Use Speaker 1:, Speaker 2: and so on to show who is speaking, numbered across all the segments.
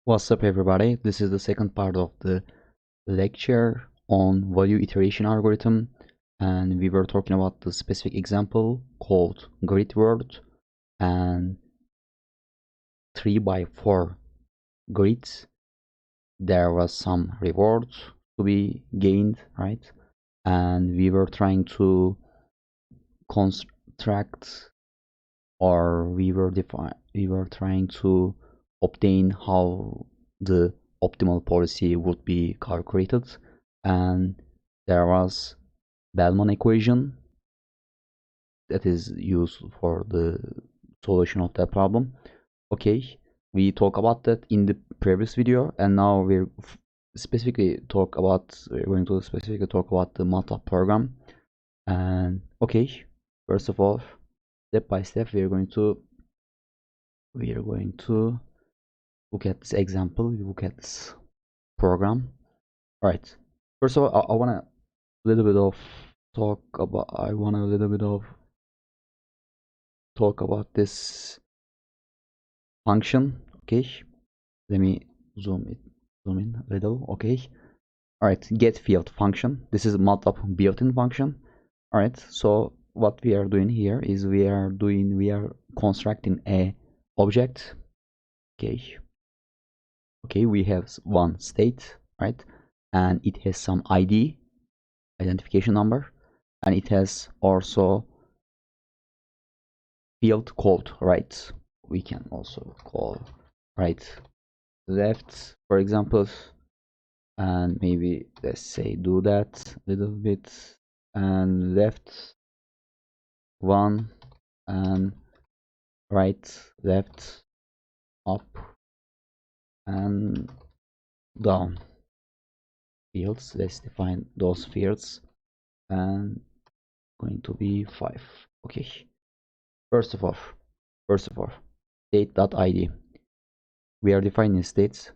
Speaker 1: What's up, everybody? This is the second part of the lecture on value iteration algorithm, and we were talking about the specific example called grid world and 3 by 4 grids. There was some rewards to be gained, right? And we were trying to construct, or we were trying to obtain how the optimal policy would be calculated, and there was Bellman equation that is used for the solution of that problem. Okay, we talked about that in the previous video, and now we're going to specifically talk about the MATLAB program. And okay, first of all, step by step, we are going to look at this example. We look at this program. All right. First of all, I want a little bit of talk about this function. Okay. Let me zoom in a little. Okay. All right. GetField function. This is MATLAB built-in function. All right. So what we are doing here is we are constructing a object. Okay. Okay, we have one state, right? And it has some ID, identification number, and it has also field called right. We can also call right left, for example, and maybe let's say do that a little bit, and left one, and right left, up and down fields. Let's define those fields, and going to be 5. Okay, first of all state.id, we are defining state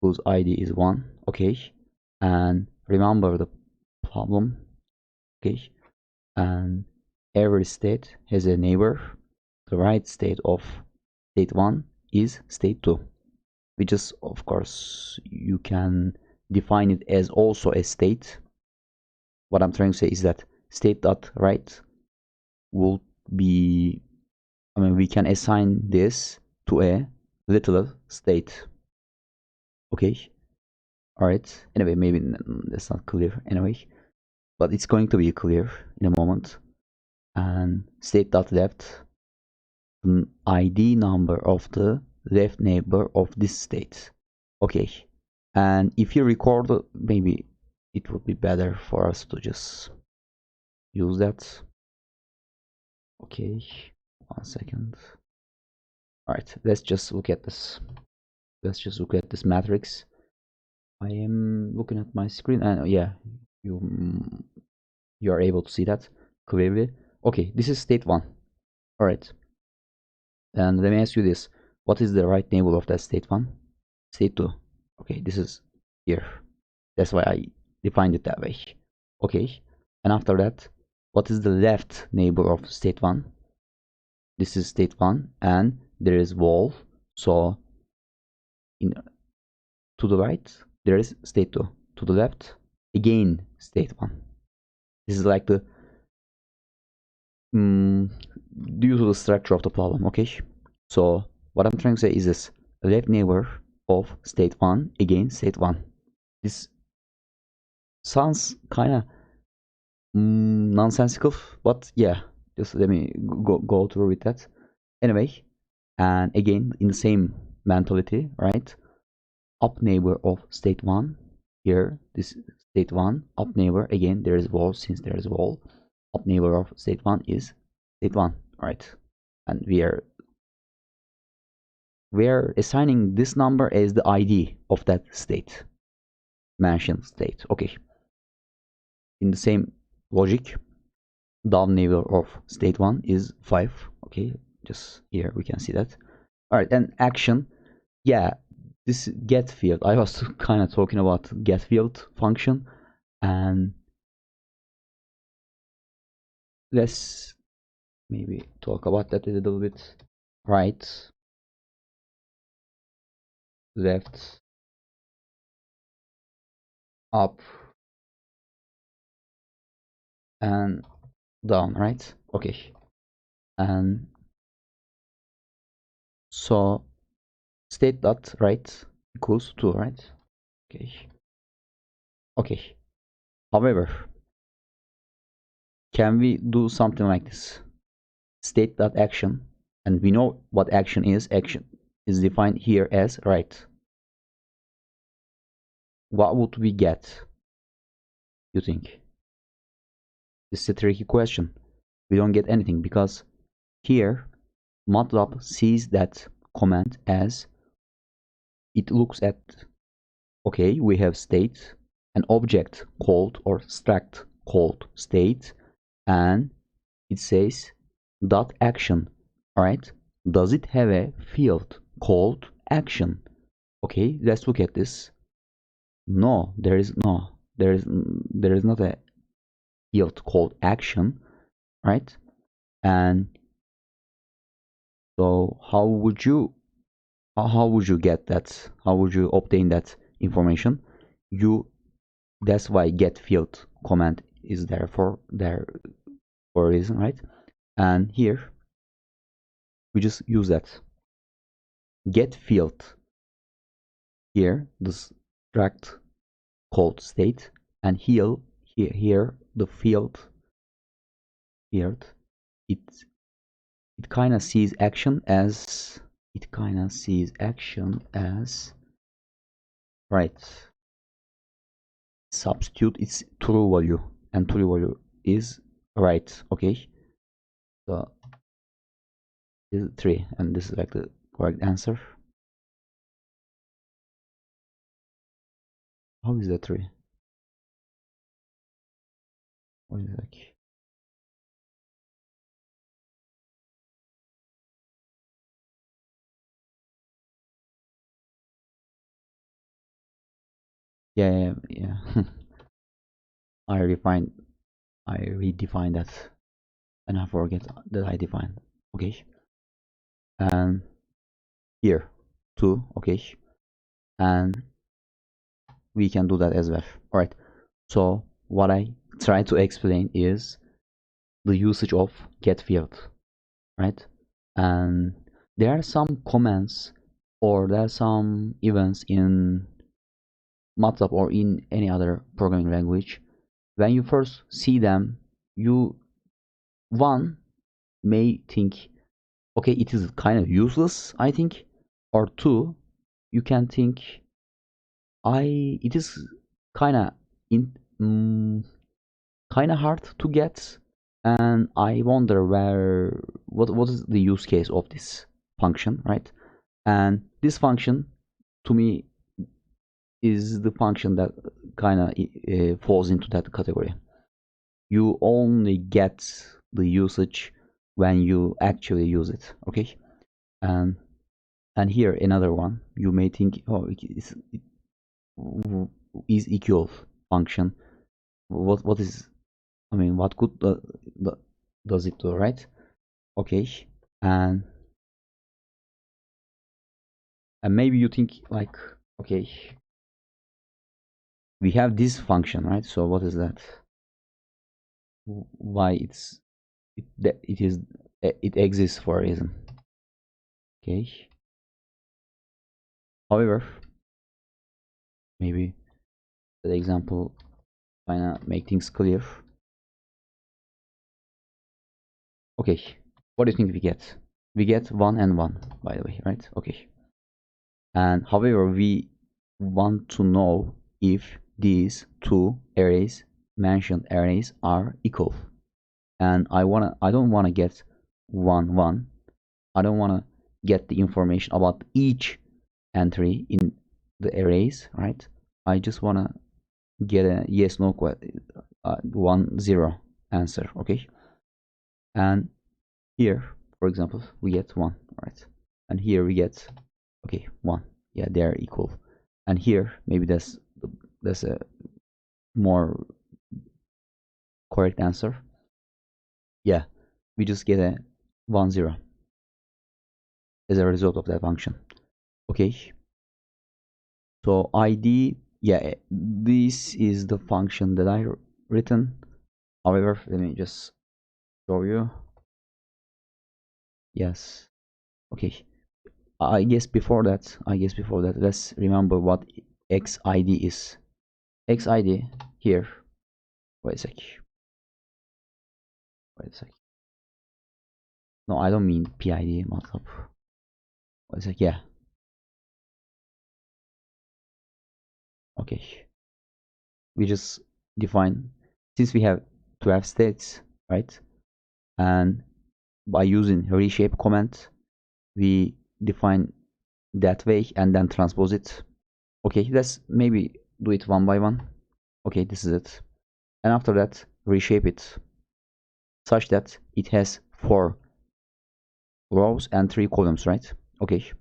Speaker 1: whose id is 1. Okay, and remember the problem. Okay, and every state has a neighbor. The right state of state 1 is state 2, which is, of course, you can define it as also a state. What I'm trying to say is that state.right will be, we can assign this to a literal state. Okay, all right. Anyway, maybe that's not clear anyway, but it's going to be clear in a moment. And state.left, the ID number of the left neighbor of this state. Okay, and if you record, maybe it would be better for us to just use that. Okay, 1 second. All right, let's just look at this matrix. I am looking at my screen, and yeah, you are able to see that clearly. Okay, this is state 1. All right, and let me ask you this: what is the right neighbor of that state 1? State 2. Okay, this is here. That's why I defined it that way. Okay, and after that, what is the left neighbor of state 1? This is state 1, and there is wall. So to the right there is state 2. To the left again state 1. This is like the due to the structure of the problem. Okay, so what I'm trying to say is this: left neighbor of state 1 again state 1. This sounds kind of nonsensical, but yeah, just let me go through with that anyway. And again, in the same mentality, right? Up neighbor of state 1, here this state 1, up neighbor, again there is wall. Since there is wall, up neighbor of state 1 is state 1, right? And we are assigning this number as the ID of that state, mentioned state. Okay, in the same logic, down neighbor of state 1 is 5. Okay, just here we can see that. All right, and action, yeah, this GetField, I was kind of talking about GetField function, and let's maybe talk about that a little bit. Right, left, up, and down, right? Okay. And so state dot right equals 2, right? Okay. Okay. However, can we do something like this? State dot action, and we know what action is. Action is defined here as right. What would we get, you think? This is a tricky question. We don't get anything because here MATLAB sees that command as it looks at, okay, we have state, an object called or struct called state, and it says dot action. All right, does it have a field called action? Okay, let's look at this. No, there is not a field called action, right? And so how would you get that? How would you obtain that information? That's why GetField command is there for a reason, right? And here we just use that GetField. Here the struct called state, and here the field it kind of sees action as right. Substitute its true value, and true value is right. Okay, so this is 3, and this is like the correct answer. How is that 3? What is that? Yeah. I redefined that, and I forget that I defined. Okay, and here 2. Okay, and we can do that as well. All right, so what I try to explain is the usage of GetField, right? And there are some comments, or there are some events in MATLAB or in any other programming language. When you first see them, you may think, okay, it is kind of useless, I think, or 2, you can think, it is kind of hard to get, and I wonder what is the use case of this function, right? And this function to me is the function that kind of falls into that category. You only get the usage when you actually use it. Okay, and here another one, you may think, oh, it is equal function. What is, I mean, what good does it do, right? Okay, and maybe you think like, okay, we have this function, right? So what is that? Why it exists for a reason. Okay, however, maybe the example kind of make things clear. Okay, what do you think we get? We get 1 and 1, by the way, right? Okay, and however, we want to know if these two arrays, mentioned arrays, are equal. And I don't wanna get 1 1. I don't wanna get the information about each entry in the arrays, right? I just wanna get a yes no 1 0 answer. Okay, and here, for example, we get 1, right? And here we get, okay, 1. Yeah, they're equal. And here maybe that's a more correct answer. Yeah, we just get a 1 0 as a result of that function. Okay, So id, yeah, this is the function that I written. However, let me just show you. Yes, okay. I guess before that, let's remember what xid is. Xid here. Wait a sec. Wait a sec. No, I don't mean PID MATLAB. Wait a sec. Yeah. Okay. We just define, since we have 12 states, right? And by using reshape command, we define that way and then transpose it. Okay, let's maybe do it one by one. Okay, this is it. And after that, reshape it such that it has 4 rows and 3 columns, right? Okay.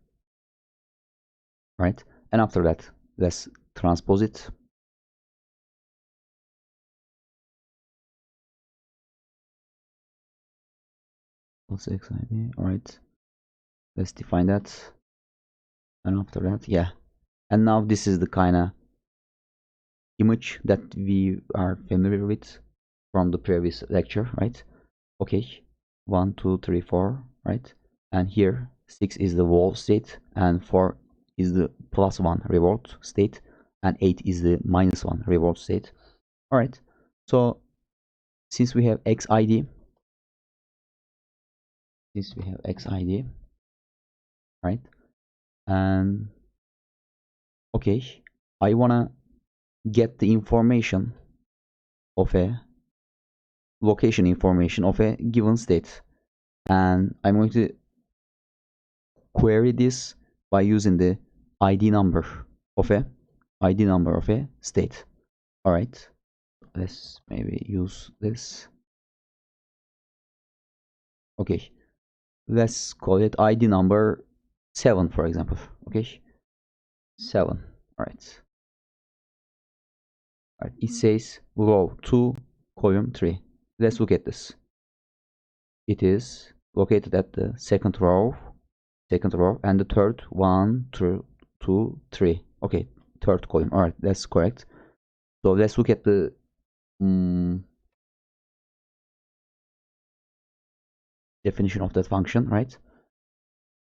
Speaker 1: Right. And after that, let's transpose it. What's xid? All right. Let's define that. And after that, yeah. And now this is the kind of image that we are familiar with from the previous lecture, right? Okay. 1, 2, 3, 4, right? And here 6 is the wall state, and 4 is the +1 reward state, and 8 is the -1 reward state. All right. So since we have xid, right? And okay, I wanna get the information of a location information of a given state, and I'm going to query this by using the ID number of a state. All right, let's maybe use this. Okay, let's call it ID number 7, for example. Okay, 7. All right. All right. It says row 2, column 3. Let's look at this. It is located at the second row, and the third 1, 2, 3. Okay, third column. All right, that's correct. So let's look at the definition of that function, right?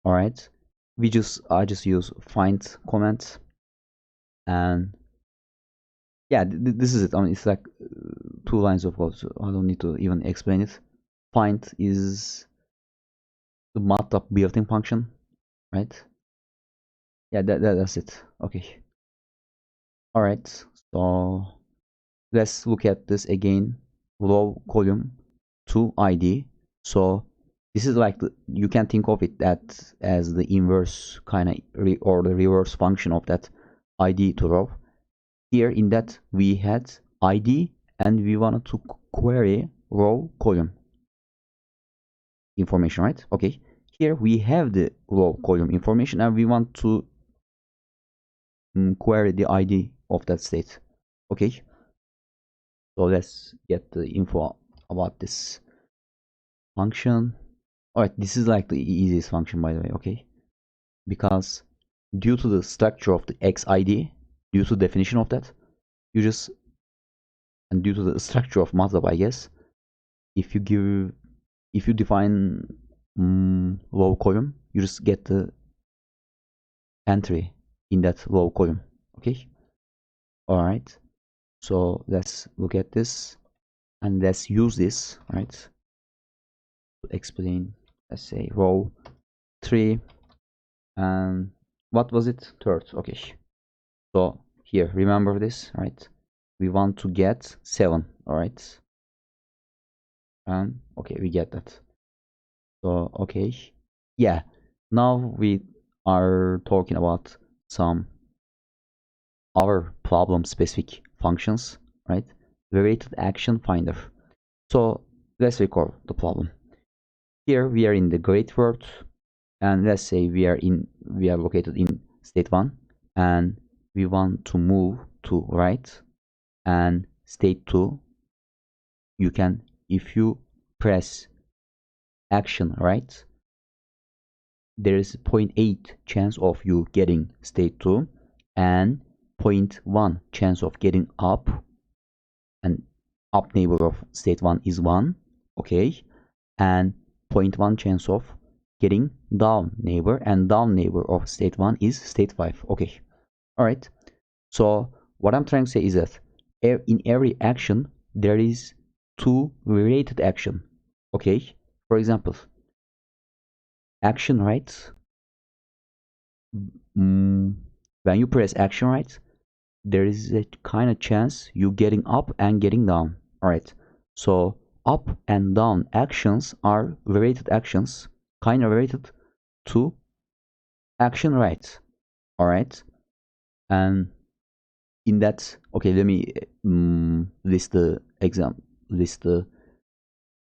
Speaker 1: All right, I just use find command, and yeah, this is it. I mean, it's like 2 lines of code, so I don't need to even explain it. Find is the MATLAB built-in function, right? Yeah, that's it. Okay. All right, so let's look at this again. Row column 2 ID. So this is like you can think of it that as the inverse kind of or the reverse function of that ID to row. Here in that we had ID and we wanted to query row column information, right? Okay. Here we have the row column information and we want to query the ID of that state. Okay. So let's get the info about this function. All right, this is like the easiest function, by the way. Okay, because due to the structure of the xid, due to the definition of that, you just, and due to the structure of MATLAB, I guess, if you define row column, you just get the entry in that row column. Okay. All right. So let's look at this and let's use this, right, to explain. Let's say row 3 and what was it? Third. Okay. So here, remember this, right? We want to get 7. All right. And okay, we get that. So okay, yeah. Now we are talking about some our problem specific functions, right? Variated action finder. So let's recall the problem. Here we are in the great world, and let's say we are located in state 1, and we want to move to right, and state 2, you can, if you press action right, there is 0.8 chance of you getting state 2, and 0.1 chance of getting up, and up neighbor of state 1 is 1, okay, and 0.1 chance of getting down neighbor, and down neighbor of state 1 is state 5, okay. All right, so what I'm trying to say is that in every action there is two related action, okay. For example, action right, when you press action right, there is a kind of chance you getting up and getting down. All right, so up and down actions are related actions, kind of related to action right. All right, and in that, okay, let me list the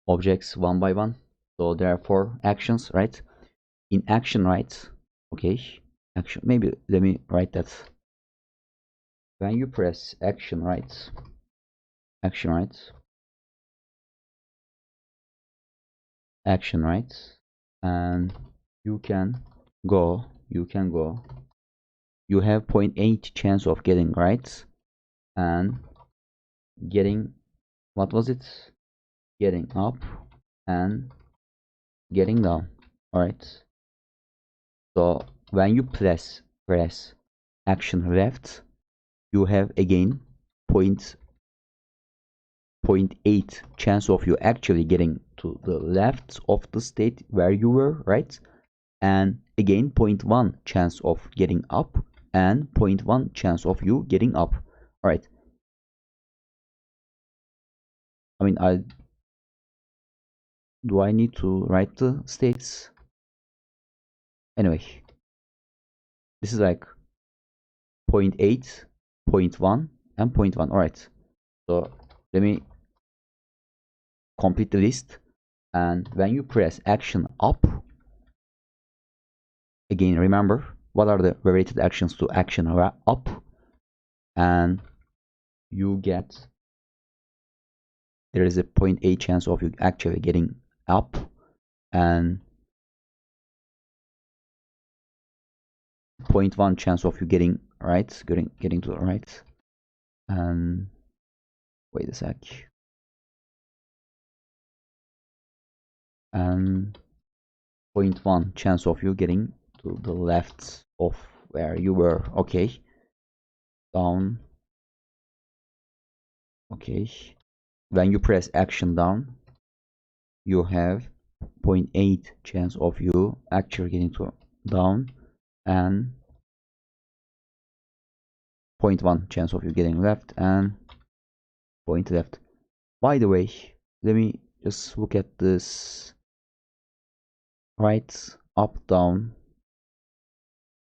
Speaker 1: objects one by one. So there are 4 actions, right? In action right, okay, action, maybe let me write that. When you press action right, action right, action right, and you can go, you have 0.8 chance of getting right and getting, what was it, getting up and getting down. All right, so when you press action left, you have again 0.8 chance of you actually getting to the left of the state where you were, right? And again 0.1 chance of getting up and 0.1 chance of you getting up. All right, I mean, do I need to write the states? Anyway, this is like 0.8, 0.1 and 0.1. All right, so let me complete the list. And when you press action up, again remember what are the related actions to action up, and you get, there is a 0.8 chance of you actually getting up and 0.1 chance of you getting right, getting to the right. And wait a sec, and 0.1 chance of you getting to the left of where you were, okay, down, okay. When you press action down, you have 0.8 chance of you actually getting to down and 0.1 chance of you getting left and point left. By the way, let me just look at this. Right, up, down,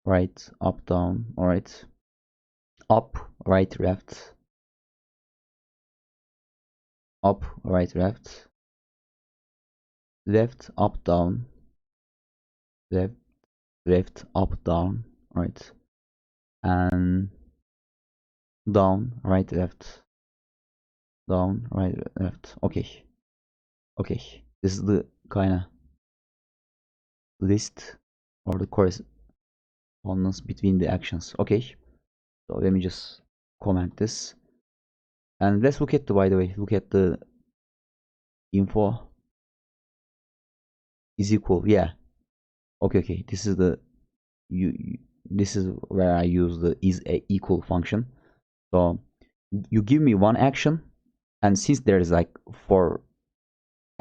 Speaker 1: right, up, down. All right, up, right, left, up, right, left, left, up, down, left, left, up, down. All right, and down, right, left, down, right, left. Okay, okay. This is the kind of list or the correspondence between the actions. Okay, so let me just comment this, and let's look at the, by the way, look at the info is equal, yeah, okay, this is the this is where I use the is a equal function. So you give me one action, and since there is like 4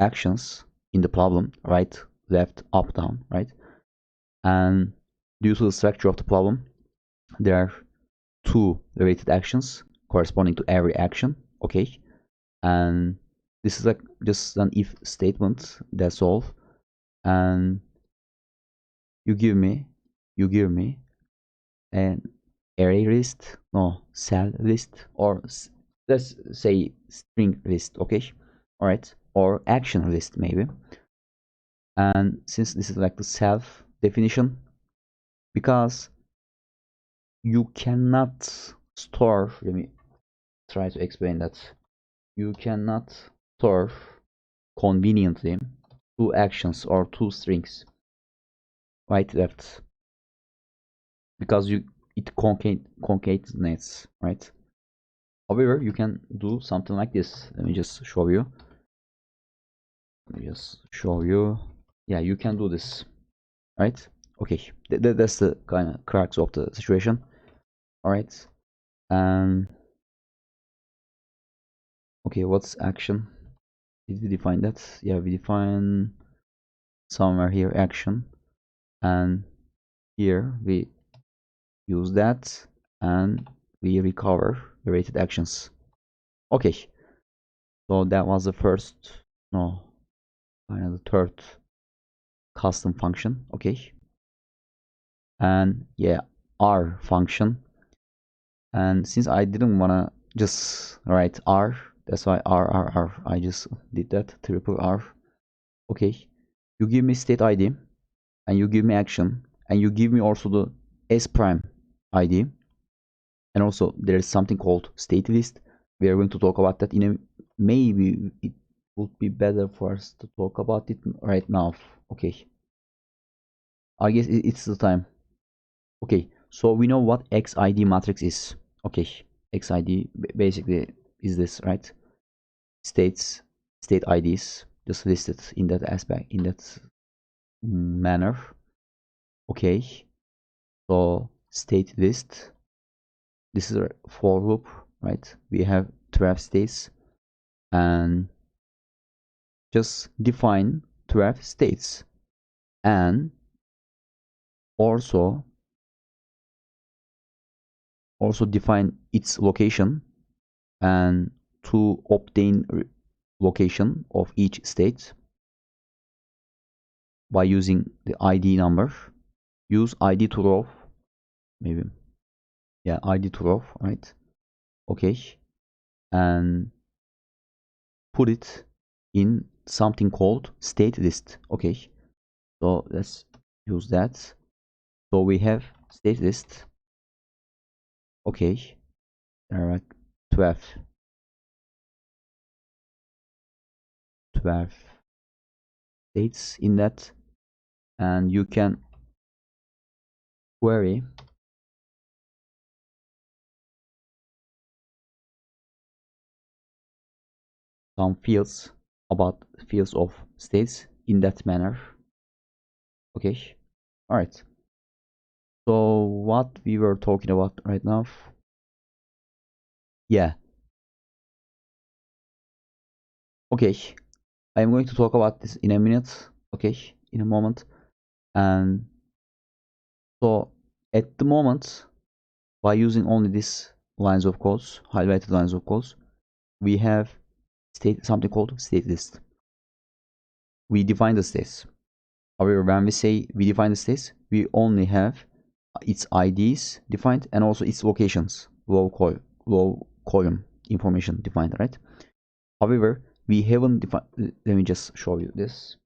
Speaker 1: actions in the problem, right, left, up, down, right, and due to the structure of the problem there are 2 related actions corresponding to every action, okay, and this is like just an if statement, that's all. And you give me an array list, no, cell list, or let's say string list, okay, all right, or action list maybe. And since this is like the self definition, because you cannot store, let me try to explain that, you cannot store conveniently 2 actions or 2 strings, right, left, because it concatenates, right? However, you can do something like this. Let me just show you. Yeah, you can do this, right? Okay, that's the kind of crux of the situation. All right, and okay, what's action? Did we define that? Yeah, we define somewhere here action, and here we use that, and we recover the rated actions. Okay, so that was the first, no, kind of the third custom function. Okay, and yeah, R function. And since I didn't wanna just write R, that's why R, I just did that, triple R. Okay, you give me state ID, and you give me action, and you give me also the S prime ID, and also there is something called state list. We are going to talk about that in a, maybe it would be better for us to talk about it right now. Okay, I guess it's the time. Okay, so we know what XID matrix is. Okay, XID basically is this, right? States, state IDs just listed in that aspect, in that manner. Okay, so state list, this is a for loop, right? We have 12 states, and just define 12 states, and also define its location, and to obtain location of each state by using the ID number, use ID to row, maybe, yeah, ID to row, right? Okay, and put it in something called state list. Okay, so let's use that. So we have state list. Okay, there are 12 states in that, and you can query some fields about fields of states in that manner. Okay, all right, so what we were talking about right now, yeah, okay, I'm going to talk about this in a minute, okay, in a moment. And so at the moment, by using only these lines of codes, highlighted lines of codes, we have something called state list. We define the states. However, when we say we define the states, we only have its IDs defined and also its locations, low column information defined, right? However, we haven't defined, let me just show you this.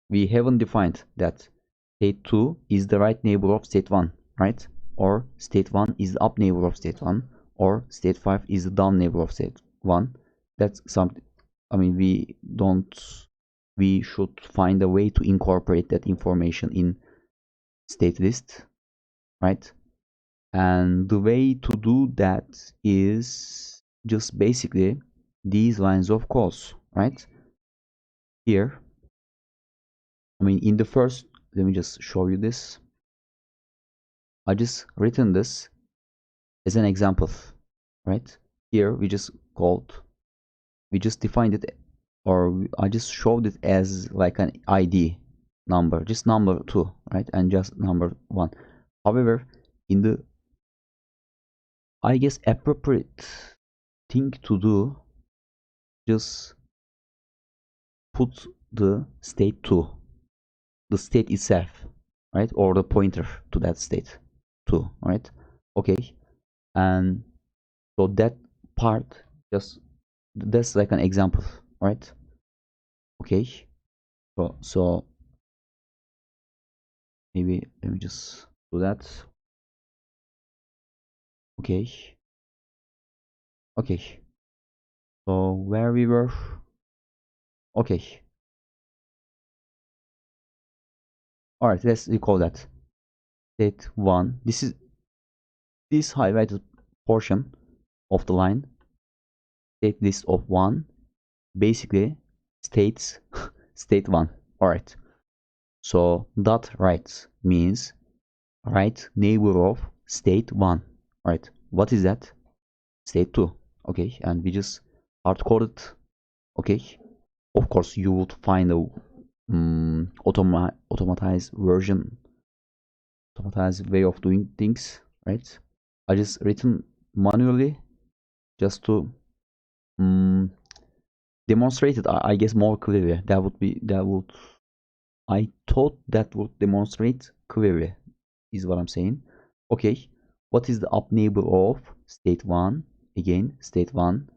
Speaker 1: We haven't defined that state 2 is the right neighbor of state 1, right? Or state 1 is the up neighbor of state 1, or state 5 is the down neighbor of state 1. That's something, I mean, we should find a way to incorporate that information in state list, right? And the way to do that is just basically these lines of codes, right? Here, I mean, in the first, let me just show you this. I just written this as an example, right? Here we just defined it, or I just showed it as like an ID number, just number 2, right? And just number 1. However, in the, I guess, appropriate thing to do, just put the state 2, the state itself, right? Or the pointer to that state 2, right? Okay, and so that part, just, that's like an example, right? Okay, so maybe let me just do that. Okay, okay, so where we were, okay, all right, let's recall that. state 1. This highlighted portion of the line, state list of 1, basically states state 1. Alright. So dot right means right neighbor of state 1. Right. What is that? State 2. Okay. And we just hard coded. Okay. Of course, you would find a automatized version, automatized way of doing things. Right. I just written manually just to demonstrate it. I guess more clearly. I thought that would demonstrate clearly, is what I'm saying. Okay, what is the up neighbor of state 1? Again, state 1.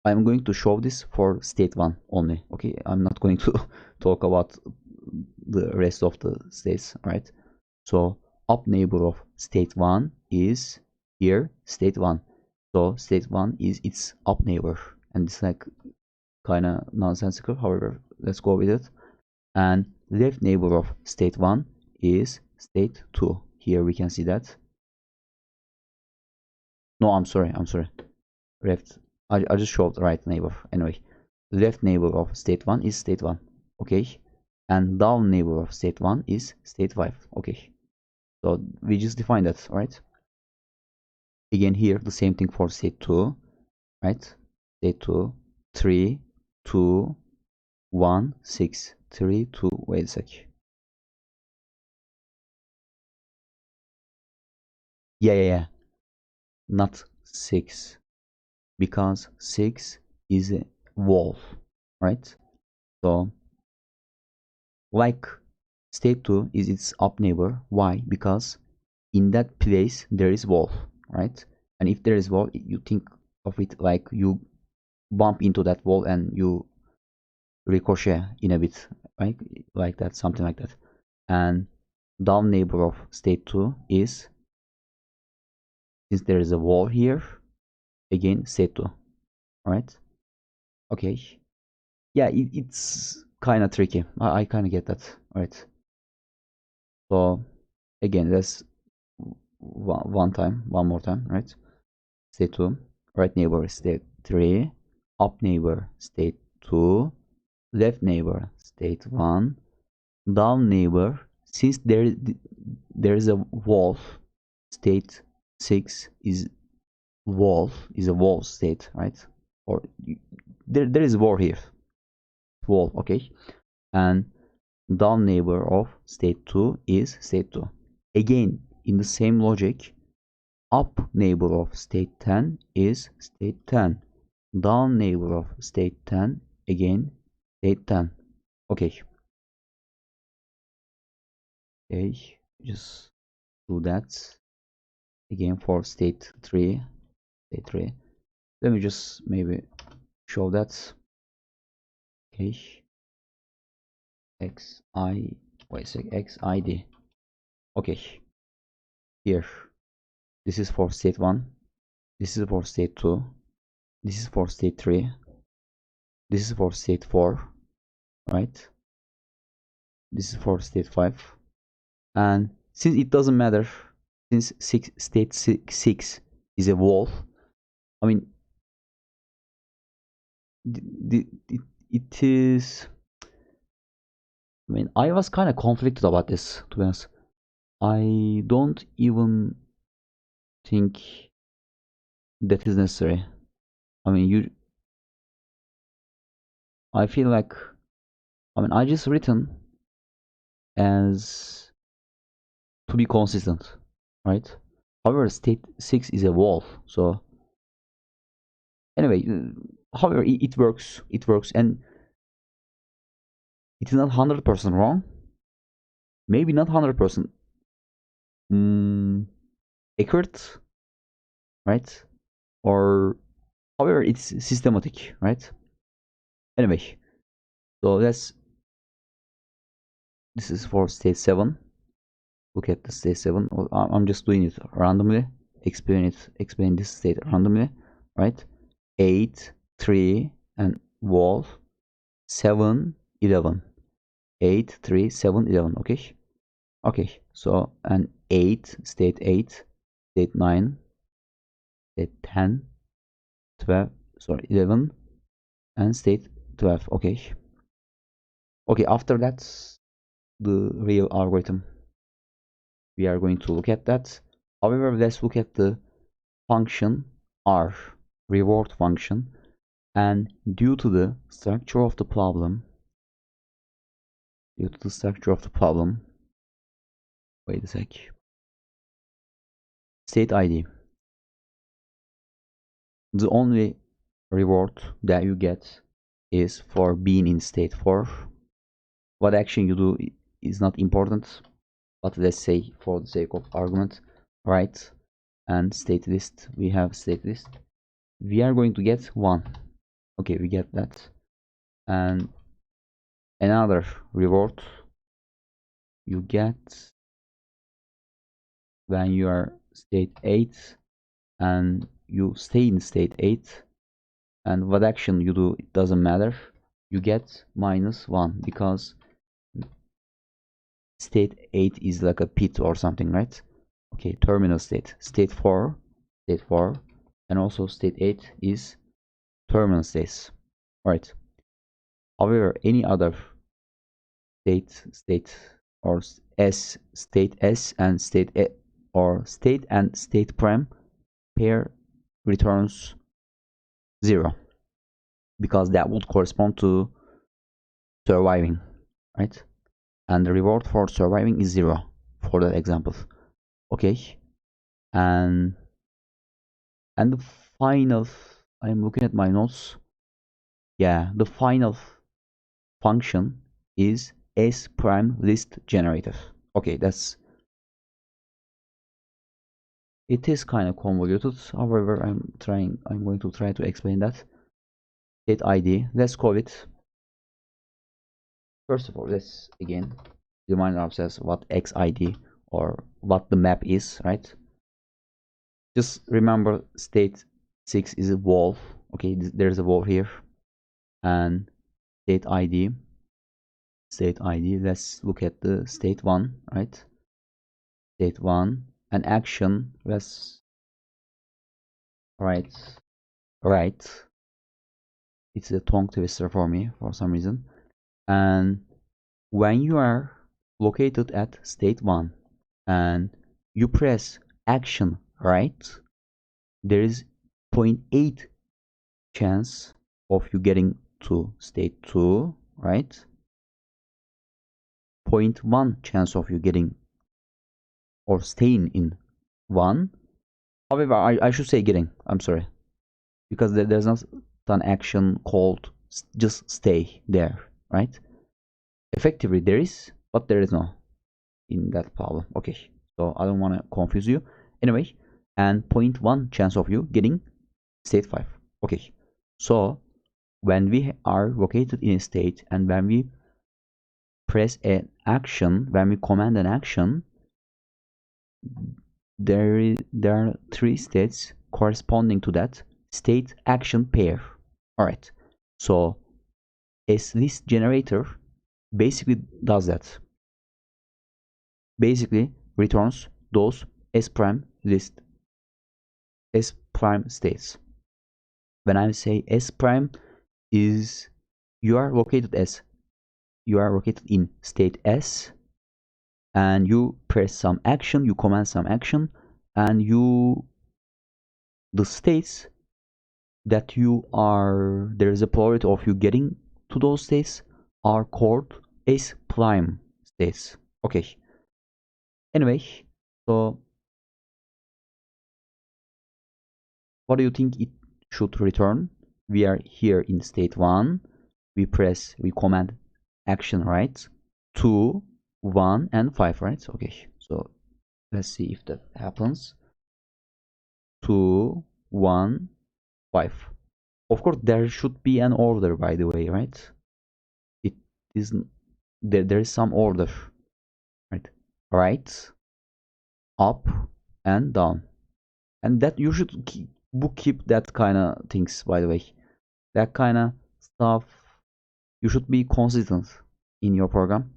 Speaker 1: I'm going to show this for state 1 only. Okay, I'm not going to talk about the rest of the states, right? So, up neighbor of state 1 is here, state 1. So, state 1 is its up neighbor. And it's like kind of nonsensical. However, let's go with it. And left neighbor of state 1 is state 2. Here we can see that. No, I'm sorry. Left. I just showed right neighbor. Anyway, left neighbor of state 1 is state 1. Okay. And down neighbor of state 1 is state 5. Okay. So we just defined that, right? Again, here the same thing for state 2, right? State 2, 3, 2, 1, 6. 3, 2. Wait a sec. Yeah. Not 6. Because 6 is a wall, right? So, like state 2 is its up neighbor. Why? Because in that place there is wall, right? And if there is wall, you think of it like you bump into that wall and you ricochet in a bit, right? Like that, something like that. And down neighbor of state 2 is, since there is a wall here, again state 2, right? Okay. Yeah, it's kind of tricky. I kind of get that. All right. So again, let's one more time, right? State 2, right neighbor state 3, up neighbor state 2, left neighbor state 1, down neighbor, since there is a wall, state 6 is a wall state, right? Or there is a wall here, wall, okay? And down neighbor of state 2 is state 2. Again, in the same logic, up neighbor of state 10 is state 10. Down neighbor of state 10, again, state 10. Okay. Okay, just do that again for state 3. State 3. Let me just maybe show that. Okay. XID. Okay. Here. This is for state 1. This is for state 2. This is for state 3. This is for state 4. Right? This is for state 5. And since it doesn't matter, since state 6 is a wall, I mean, it is, I mean, I was kind of conflicted about this, to be honest. I don't even think that is necessary. I mean, I feel like, I mean, I just written as to be consistent, right? However, state 6 is a wall, so anyway, however, it works, and it is not 100% wrong, maybe not 100% accurate, right? Or however, it's systematic, right? Anyway, so this is for state 7. Look at the state 7. I'm just doing it randomly, explain this state randomly, right? 8, 3, and wall 7, 11. 8, 3, 7, 11. Okay. So and 8, state 8, state 9, state 10, 12, sorry, 11, and state 12. Okay. Okay, after that, the real algorithm. We are going to look at that. However, let's look at the function R, reward function. And due to the structure of the problem, wait a sec. State ID. The only reward that you get is for being in state 4. What action you do is not important, but let's say for the sake of argument, right? And state list, we have state list. We are going to get 1. Okay, we get that. And another reward you get when you are state 8 and you stay in state 8, and what action you do, it doesn't matter, you get -1 because state 8 is like a pit or something, right? Okay, terminal state, state 4, and also state 8 is terminal states, right? However, any other state or state S and state A, or state and state prime pair returns 0, because that would correspond to surviving, right? And the reward for surviving is 0 for that example. Okay, and the final, I'm looking at my notes. Yeah, the final function is S prime list generator. Okay, that's, it is kind of convoluted. However, I'm going to try to explain that. State ID, let's call it, first of all, let's again remind ourselves what XID or what the map is, right? Just remember state 6 is a wall. Okay, there's a wall here. And state ID, let's look at the state 1, right? State 1 and action, let's write, it's a tongue twister for me for some reason. And when you are located at state 1 and you press action right, there is 0.8 chance of you getting to state 2, right? 0.1 chance of you getting or staying in 1. However, I should say getting, I'm sorry, because there's not an action called just stay there, right? Effectively there is, but there is no in that problem. Okay, so I don't want to confuse you anyway. And 0.1 chance of you getting state 5. Okay, so when we are located in a state and when we press an action, when we command an action, there are 3 states corresponding to that state action pair. All right, so list generator basically does that, basically returns those S prime states. When I say S prime is you are located in state S and you press some action, you command some action, and the states that you are, there is a probability of you getting to those states are called S prime states. Okay, anyway, so what do you think it should return? We are here in state 1, we command action right, 2, 1 and 5, right? Okay, so let's see if that happens. 2, 1, 5. Of course there should be an order, by the way, right? It is there is some order, right? Right, up and down, and that you should keep that kind of things, by the way. That kind of stuff, you should be consistent in your program.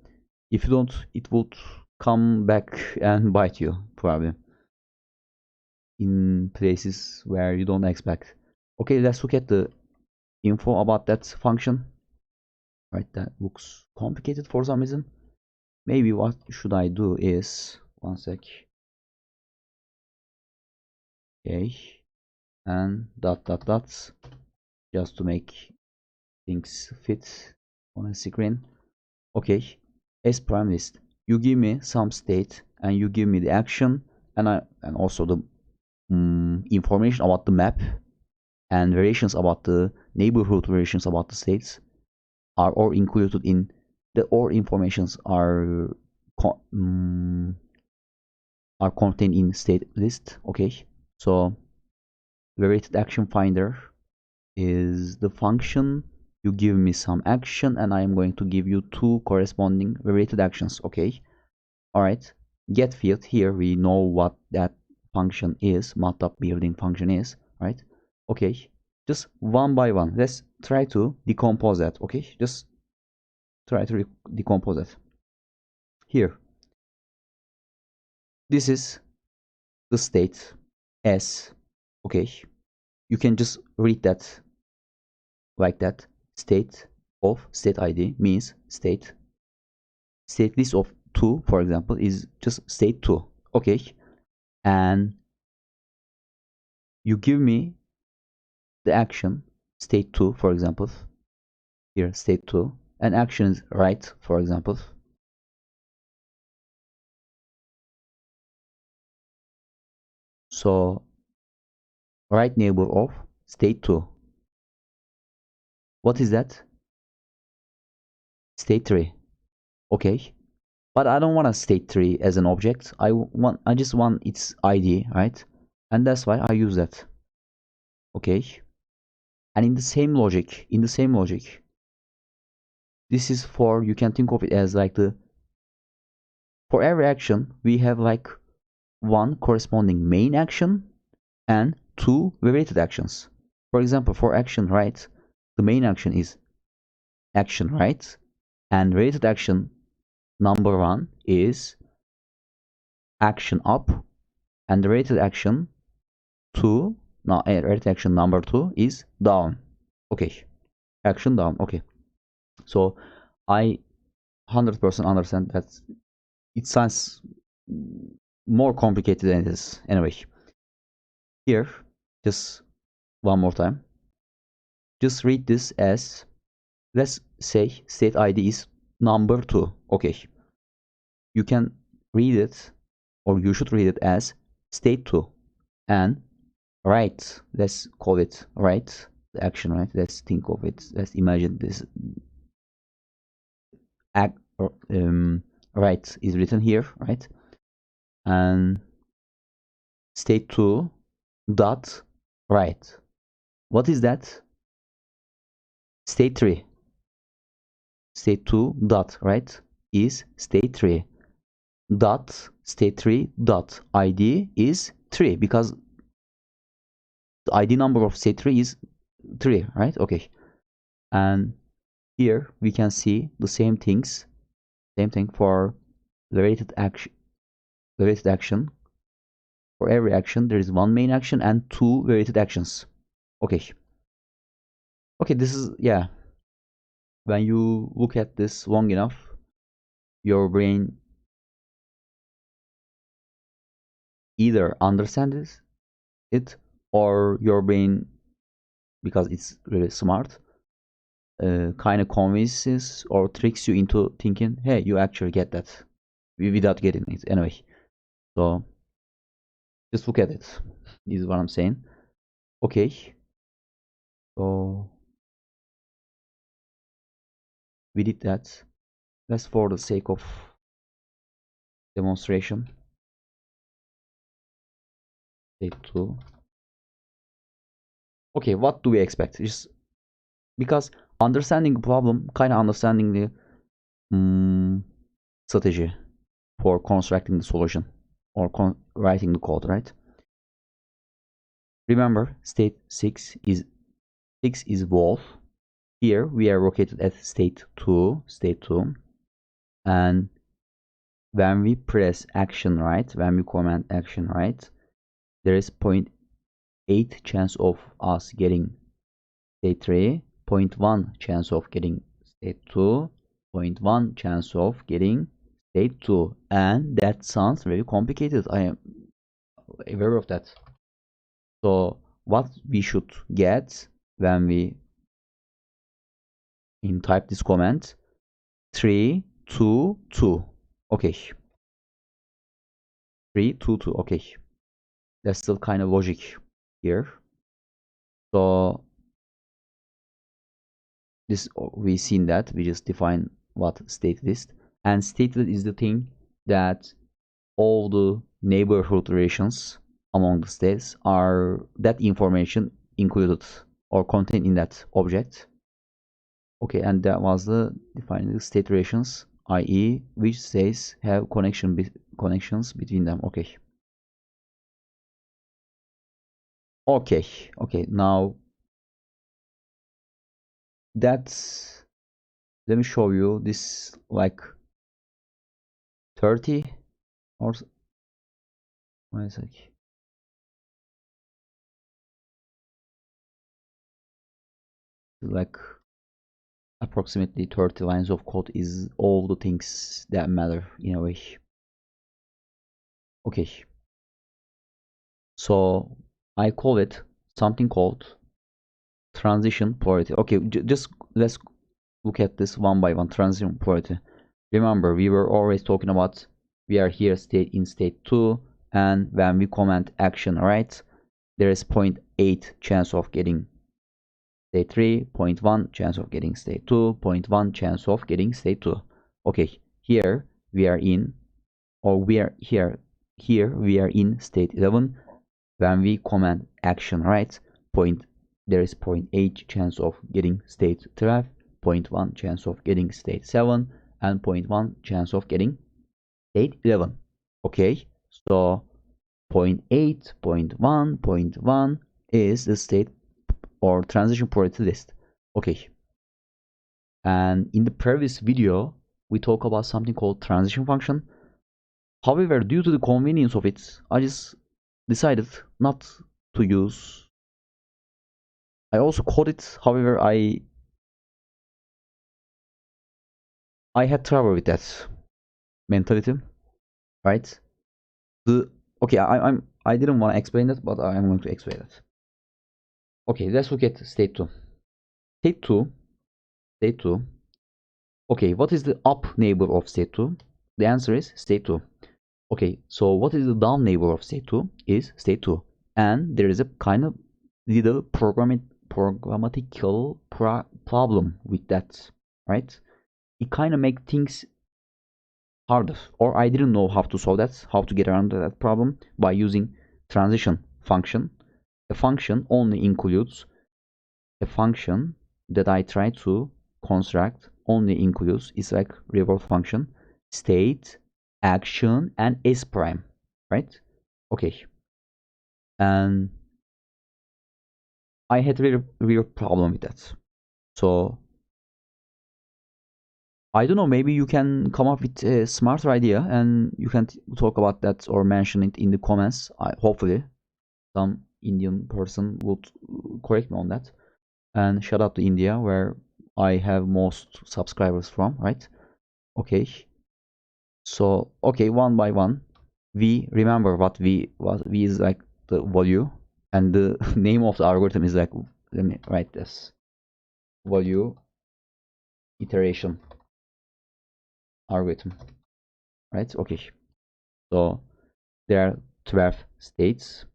Speaker 1: If you don't, it would come back and bite you, probably, in places where you don't expect. Okay, let's look at the info about that function. Right, that looks complicated for some reason. Maybe what should I do is, one sec. Okay, and dots, just to make things fit on a screen. Okay, as prime list, you give me some state and you give me the action and also the information about the map and variations about the neighborhood variations about the states are all included in the all informations are contained in state list. Okay, so variated action finder is the function. You give me some action and I am going to give you two corresponding variated actions. Okay, all right. GetField, here we know what that function is, MATLAB building function is, right? Okay, just one by one, let's try to decompose that. Okay, just try to decompose it. Here, this is the state S. Okay, you can just read that like that. State of state ID means state list of 2, for example, is just state 2. Okay, and you give me the action state 2, for example. Here state 2 and action is right, for example. So right neighbor of state 2, what is that? State 3. Okay, but I don't want a state 3 as an object. I just want its ID, right? And that's why I use that. Okay, and in the same logic, this is for, you can think of it as like the, for every action we have like one corresponding main action and two variated actions. For example, for action right, the main action is action right, and variated action number 1 is action up, and the variated action 2, no, variated action number 2 is down. Okay, action down. Okay, so I 100% understand that it sounds more complicated than it is. Anyway, here, just one more time, just read this as, let's say state ID is number 2. Okay, you can read it, or you should read it as state 2, and right, let's call it right, the action right, let's think of it, let's imagine this right is written here, right? And state 2 dot right, what is that? State 3. State 2 dot right is state 3 dot state 3 dot ID is 3, because the ID number of state 3 is 3, right? Okay, and here we can see the same thing for variated action. For every action there is one main action and two variated actions. Okay, this is, yeah, when you look at this long enough, your brain either understands it, or your brain, because it's really smart, kind of convinces or tricks you into thinking, hey, you actually get that, without getting it. Anyway, so just look at it, is what I'm saying. Okay, so we did that. Let's, for the sake of demonstration, take 2. Okay, what do we expect? Just because understanding the problem, kind of understanding the strategy for constructing the solution or writing the code, right? Remember, state 6 is wolf. Here we are located at state 2, and when we press action right, when we command action right, there is 0.8 chance of us getting state 3, 0.1 chance of getting state 2, 0.1 chance of getting state 2, and that sounds very complicated. I am aware of that. So what we should get when we type this command, 3 2 2. Okay, 3 2 2. Okay, that's still kind of logic here. So this, we seen that we just define what state list, and state list is the thing that all the neighborhood relations among the states are, that information included or contained in that object. Okay, and that was the defining the state relations, i.e. which states have connections between them. Okay. Okay, now that's, let me show you this, like 30 or wait a sec. Like approximately 30 lines of code is all the things that matter in a way. Okay, so I call it something called transition polarity. Okay, just let's look at this one by one. Transition polarity. Remember, we were always talking about we are here in state 2, and when we command action right, there is 0.8 chance of getting state 3, 0.1 chance of getting state 2, 0.1 chance of getting state 2. Okay, here we are in, or we are here we are in state 11. When we command action right, there is 0.8 chance of getting state 12, 0.1 chance of getting state 7, and 0.1 chance of getting state 11. Okay, so 0.8, 0.1, 0.1 is the state or transition polarity list. Okay, and in the previous video we talked about something called transition function. However, due to the convenience of it, I just decided not to use. I also code it, however I had trouble with that mentality, right? Okay, I didn't want to explain that, but I am going to explain it. Okay, let's look at state 2. State 2. Okay, what is the up neighbor of state 2? The answer is state 2. Okay, so what is the down neighbor of state 2? Is state 2. And there is a kind of little programmatical problem with that, right? It kind of makes things harder, or I didn't know how to solve that, how to get around that problem by using transition function. A function only includes, a function that I try to construct only includes, is like reward function, state, action, and s prime, right? Okay, and I had a real problem with that. So I don't know, maybe you can come up with a smarter idea and you can talk about that or mention it in the comments. Hopefully some Indian person would correct me on that. And shout out to India, where I have most subscribers from, right? Okay, so okay, one by one, we remember what v is like the value, and the name of the algorithm is like, let me write this, value iteration algorithm, right? Okay, so there are 12 states.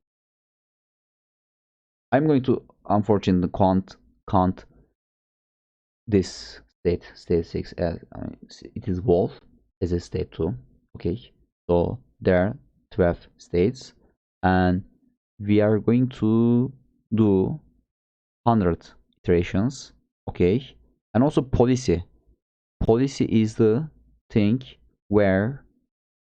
Speaker 1: I'm going to unfortunately count this state 6 as it is wolf as a state 2. Okay, so there are 12 states, and we are going to do 100 iterations. Okay, and also policy is the thing where,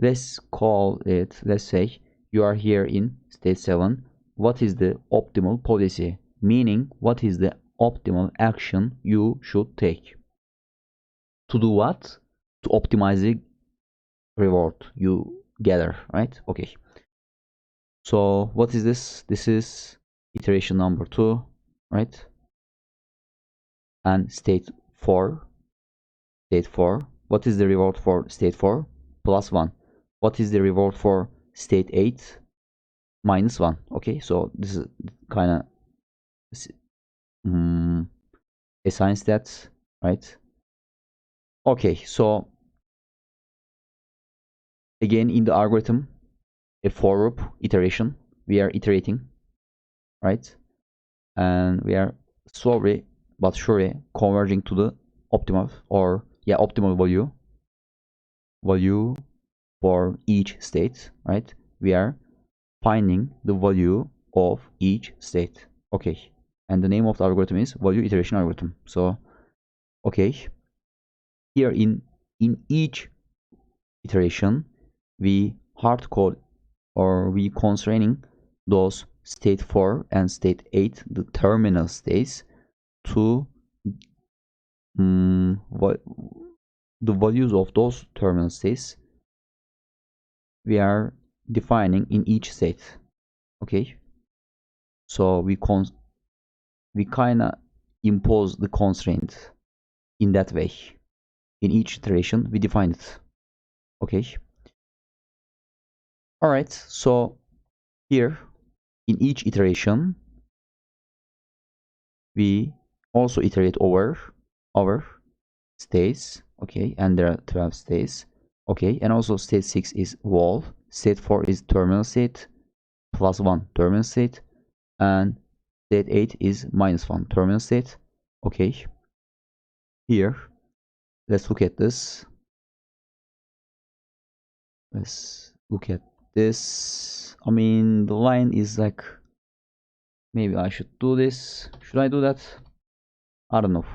Speaker 1: let's call it, let's say you are here in state 7. What is the optimal policy? Meaning, what is the optimal action you should take? To do what? To optimize the reward you gather, right? Okay. So what is this? This is iteration number 2, right? And state 4. What is the reward for state 4? +1. What is the reward for state 8? -1. Okay, so this is kind of assigns that, right? Okay, so again in the algorithm, a for loop iteration, we are iterating, right? And we are slowly but surely converging to the optimal value for each state, right? We are finding the value of each state. Okay, and the name of the algorithm is value iteration algorithm. So okay, here in each iteration we hard code or we constraining those state 4 and state 8, the terminal states, to the values of those terminal states we are defining in each state. Okay, so we kind of impose the constraint in that way. In each iteration we define it. Okay, all right, so here in each iteration we also iterate over our states. Okay, and there are 12 states. Okay, and also state 6 is wall, state 4 is terminal state, +1 terminal state, and state 8 is -1 terminal state. Okay, here let's look at this. Let's look at this. I mean, the line is like, maybe I should do this. Should I do that? I don't know.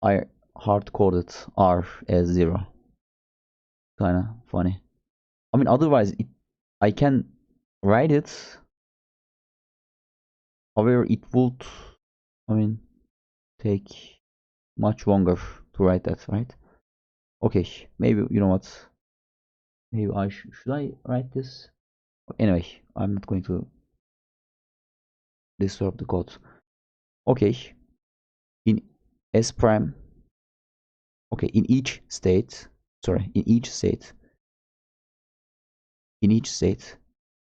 Speaker 1: I hard coded R as 0. Kind of funny. I mean, otherwise I can write it. However, it would, I mean, take much longer to write that, right? Okay, maybe, you know what? Maybe I should I write this? Anyway, I'm not going to disturb the code. Okay, in S prime. Okay, in each state,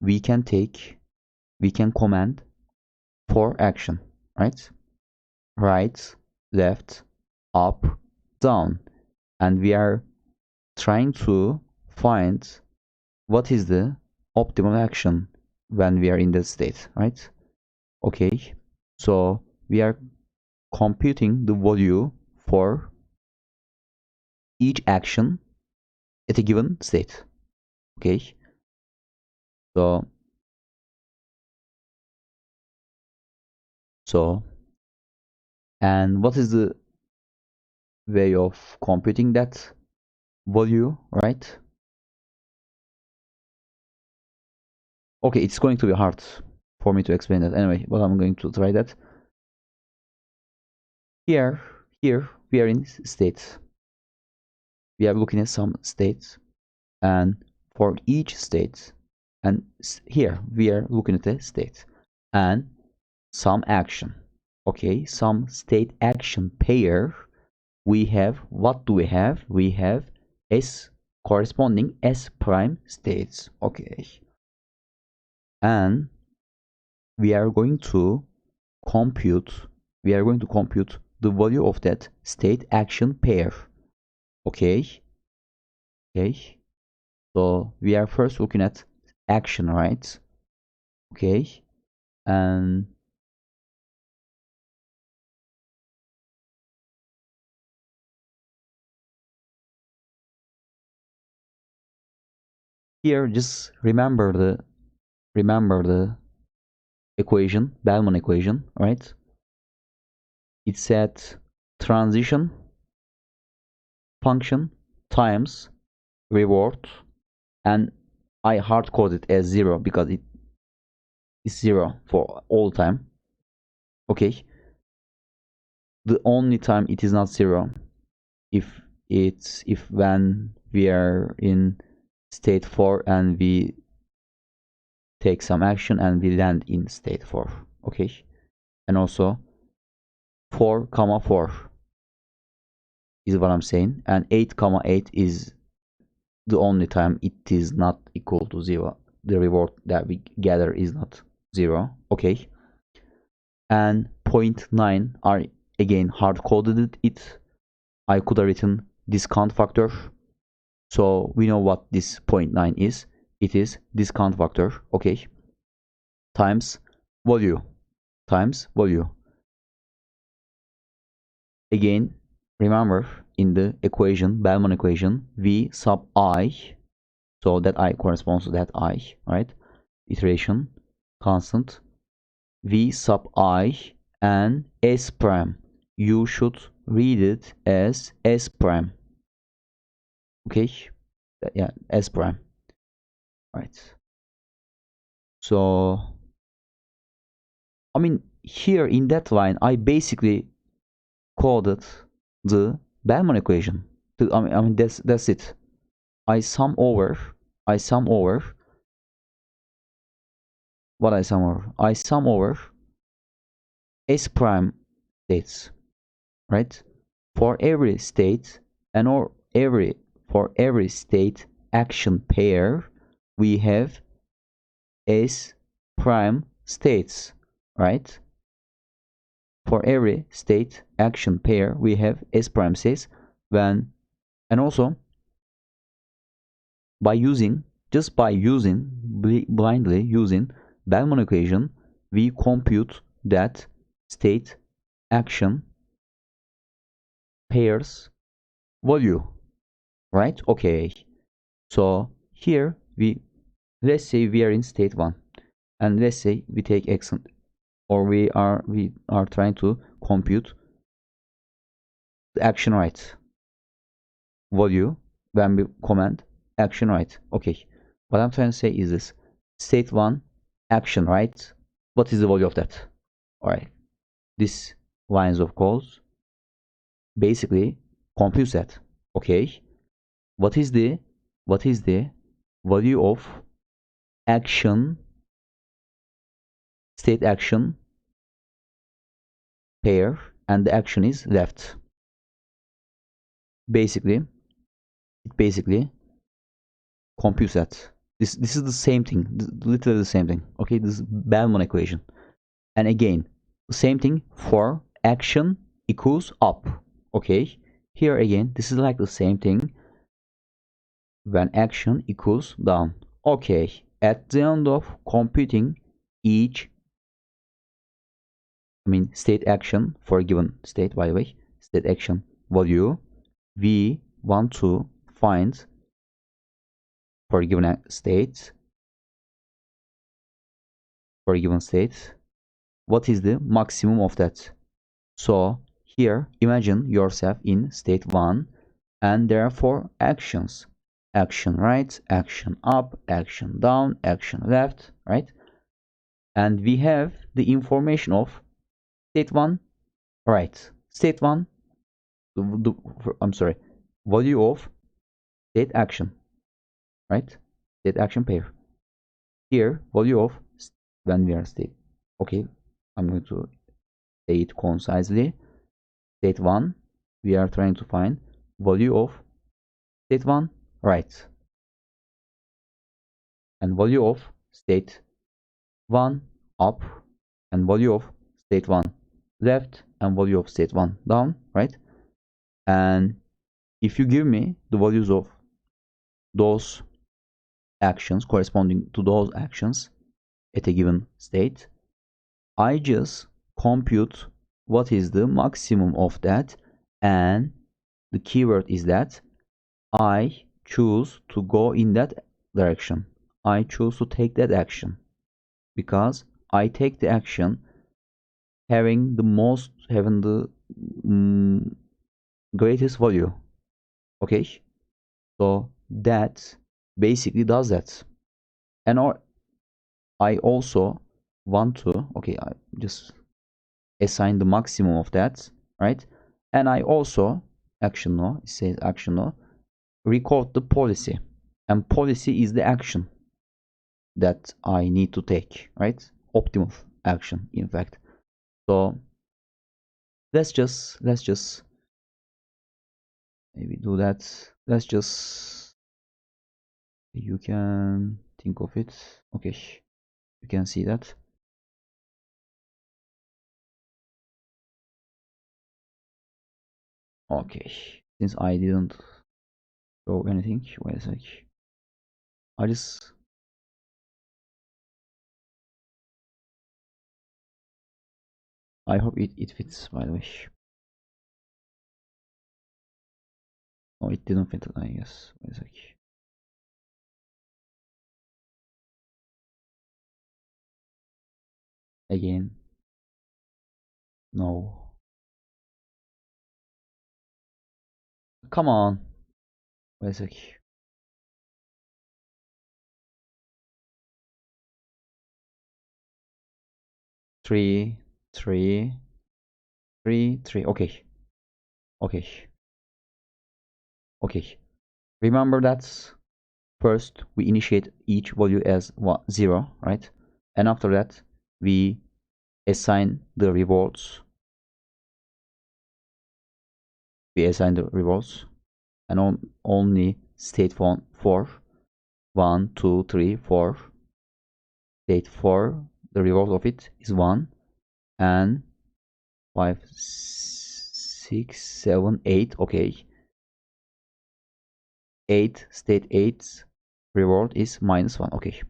Speaker 1: we can command for action, right? Right, left, up, down, and we are trying to find what is the optimal action when we are in that state, right? Okay, so we are computing the value for each action at a given state. Okay, so and what is the way of computing that value, right? Okay, it's going to be hard for me to explain that anyway, but I'm going to try that. Here we are in states. We are looking at some states, and for each state, and here we are looking at a state and some action. Okay, some state action pair. We have, what do we have? We have S corresponding S prime states. Okay, and we are going to compute the value of that state action pair. Okay, so we are first looking at action, right? Okay, and here just remember the equation, Bellman equation, right? It said transition function times reward, and I hard coded as 0 because it is 0 for all time. Okay, the only time it is not 0 if when we are in state 4 and we take some action and we land in state 4. Okay, and also 4 comma 4 is what I'm saying, and 8 comma 8 is the only time it is not equal to 0. The reward that we gather is not 0. Okay, and 0.9 are again hard coded it. I could have written discount factor, so we know what this 0.9 is. It is discount factor, okay, times value, again. Remember, in the equation, Bellman equation, v sub I, so that I corresponds to that I, right? Iteration constant, v sub I and s prime. You should read it as s prime. Okay, yeah, s prime, right? So I mean, here in that line, I basically coded the Bellman equation. I mean that's it. I sum over what I sum over. I sum over S prime states, right? For every state and for every state action pair, we have S prime states, right? For every state action pair, we have S prime states. And also just by using blindly using Bellman equation, we compute that state action pairs value, right? Okay, so here let's say we are in state 1, and let's say we take action, or we are trying to compute the action right value when we command action right. Okay, what I'm trying to say is this: state 1 action right, what is the value of that? All right, this lines of codes basically computes that. Okay, what is the value of action state action pair, and the action is left? Basically it computes that. This is the same thing, literally the same thing. Okay, this is Bellman equation. And again, the same thing for action equals up. Okay, here again, this is like the same thing when action equals down. Okay, at the end of computing each, state action for a given state, by the way, state action value, we want to find for a given state, what is the maximum of that. So here, imagine yourself in state 1, and there are 4 actions: action right, action up, action down, action left, right? And we have the information of state 1 right, state 1, I'm sorry, value of state action, right? State action pair. Here, value of when we are state. Okay, I'm going to say it concisely. State 1, we are trying to find value of state 1 right, and value of state 1 up, and value of state 1 left, and value of state 1 down, right? And if you give me the values of those actions corresponding to those actions at a given state, I just compute what is the maximum of that, and the keyword is that I choose to go in that direction. I choose to take that action because I take the action having the greatest value. Okay, so that basically does that. And I also want to, okay, I just assign the maximum of that, right? And I also action no, it says action no, record the policy, and policy is the action that I need to take, right? Optimal action, in fact. So let's just maybe do that. Let's just, you can think of it. Okay, you can see that. Okay, since I didn't show anything, wait a sec. I hope it fits, by the way. No, it didn't fit, I guess. Wait a sec. Again. No. Come on. Wait a sec. 3, 3, 3, 3. Okay. Okay. Okay. Remember that first we initiate each value as 0, right? And after that we assign the rewards. And only state 4, 1, 2, 3, 4. State 4, the reward of it is 1, and 5, 6, 7, 8. Okay, 8, state 8's reward is -1. Okay,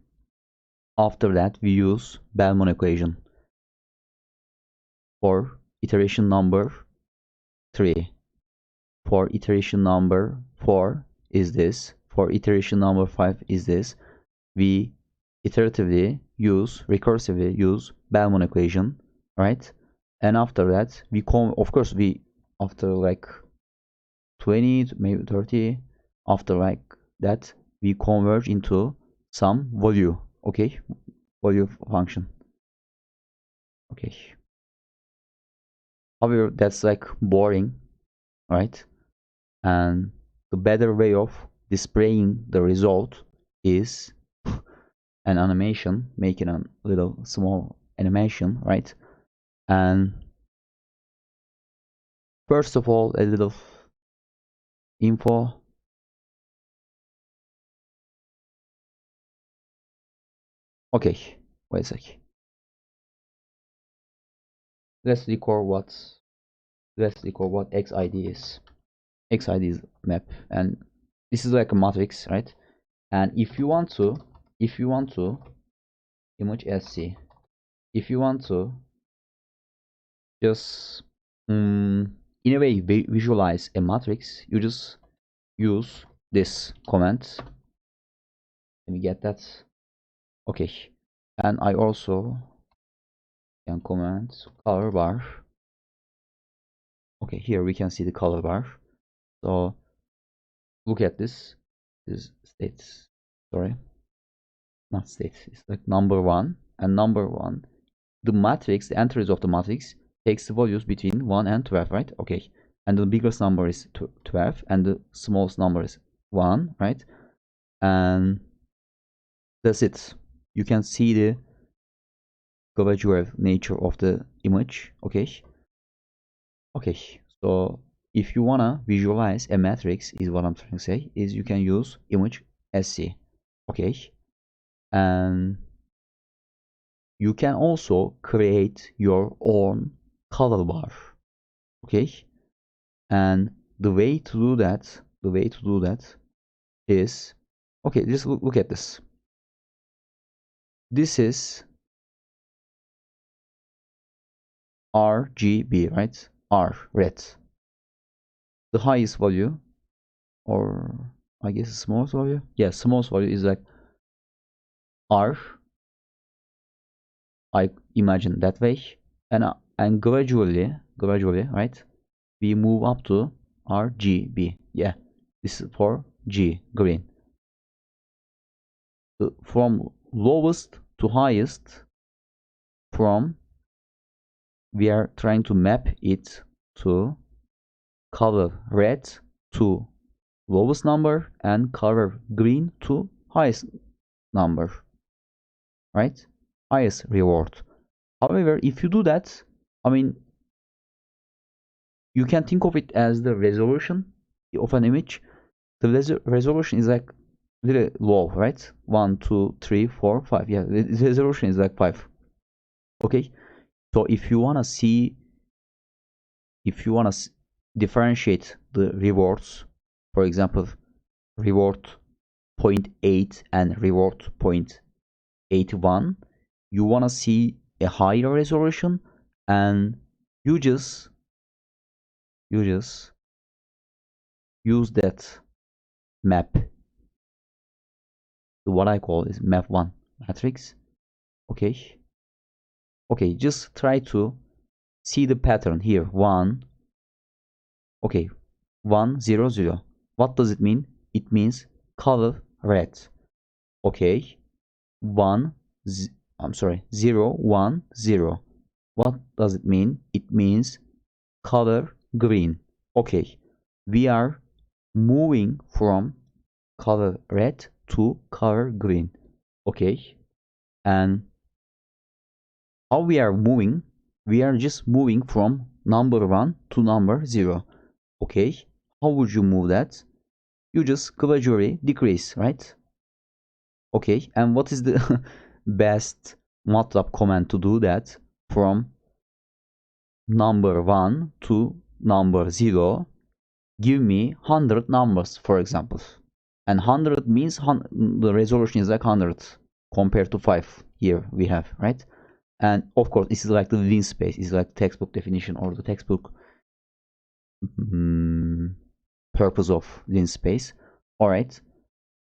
Speaker 1: after that we use Bellman equation for iteration number 3. For iteration number 4 is this. For iteration number 5 is this. We recursively use Bellman equation, right? And after that we of course we, after like 20 maybe 30, after like that we converge into some value. Okay, value function. Okay, however that's like boring, right? And the better way of displaying the result is an animation, making a little small animation, right? And first of all, a little info. Okay, wait a sec. Let's record what xid is. Xid is map, and this is like a matrix, right? And if you want to image sc, if you want to just in a way visualize a matrix, you just use this command. Let me get that. Okay, and I also can command color bar. Okay, here we can see the color bar. So look at this states, sorry, not states, it's like number 1, and number 1, the matrix, the entries of the matrix takes the values between 1 and 12, right? Okay, and the biggest number is 12 and the smallest number is 1, right? And that's it. You can see the gradual nature of the image. Okay, so if you wanna visualize a matrix, is what I'm trying to say, is you can use image sc. Okay, and you can also create your own color bar. Okay, and the way to do that is, okay, just look at this. This is RGB, right? R, red. The highest value, or I guess the smallest value, yeah, smallest value is like R, I imagine that way, and gradually, right, we move up to RGB. Yeah, this is for G, green. From lowest to highest, we are trying to map it to color red to lowest number and color green to highest number, right? Highest reward. However, if you do that, I mean, you can think of it as the resolution of an image. The resolution is like really low, right? 1, 2, 3, 4, 5. Yeah, the resolution is like 5. Okay, so if you wanna differentiate the rewards, for example, reward 0.8 and reward 0.81, you wanna see a higher resolution, and you just use that map, what I call is map 1 matrix. Okay, just try to see the pattern here. 1, okay, 1 0 0. What does it mean? It means color red. Okay, 1 I'm sorry, 0 1 0. What does it mean? It means color green. Okay, we are moving from color red to color green. Okay, and how we are moving? We are just moving from number 1 to number 0. Okay, how would you move that? You just gradually decrease, right? Okay, and what is the best MATLAB command to do that? From number 1 to number 0, give me 100 numbers, for example. And 100 means the resolution is like 100 compared to 5 here we have, right? And of course, this is like the linspace, it's like textbook definition or the textbook purpose of linspace. All right,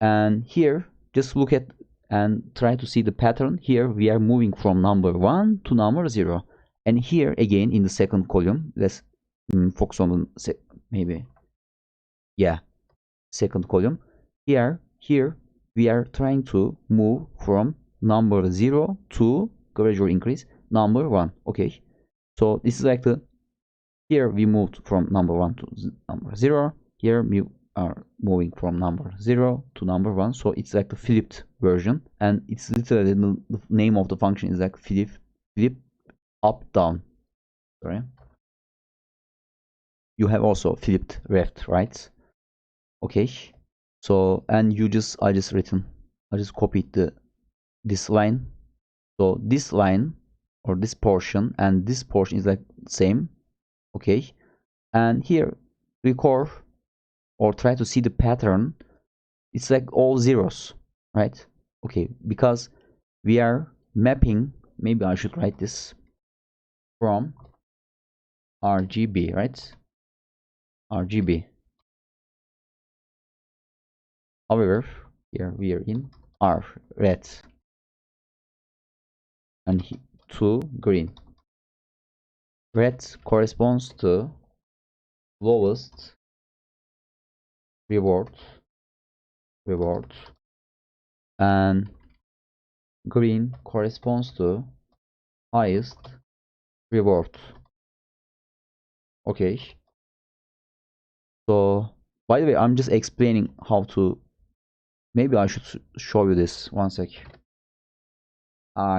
Speaker 1: and here just look at and try to see the pattern. Here we are moving from number 1 to number 0, and here again in the second column, let's focus on the maybe, yeah, second column. Here we are trying to move from number 0 to gradual increase number 1. Okay, so this is like the, here we moved from number 1 to number 0. Here we are moving from number 0 to number 1. So it's like the flipped version, and it's literally the name of the function is like flip up down. Sorry, you have also flipped left right. Okay, so and I just copied this line. So this line or this portion and this portion is like same. Okay, and here record or try to see the pattern. It's like all zeros, right? Okay, because we are mapping, maybe I should write this from RGB, right? RGB. However, here we are in R, red, and to green. Red corresponds to lowest reward, and green corresponds to highest reward. Okay, so by the way, I'm just explaining how to, maybe I should show you this. One sec.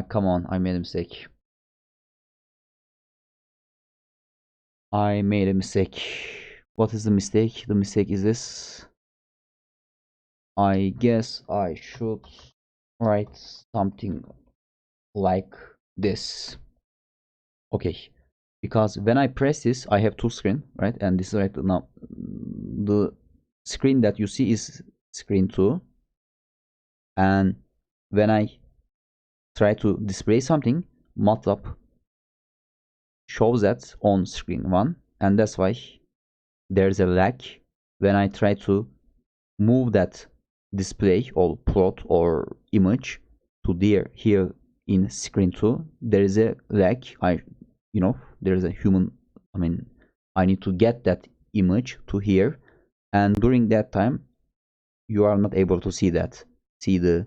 Speaker 1: Come on, I made a mistake. What is the mistake? The mistake is this. I guess I should write something like this. Okay, because when I press this, I have two screens, right? And this is right now, the screen that you see is screen 2, and when I try to display something, MATLAB shows that on screen 1, and that's why there's a lag when I try to move that display or plot or image to here in screen 2. There is a lag. There is a human, I need to get that image to here, and during that time you are not able to see the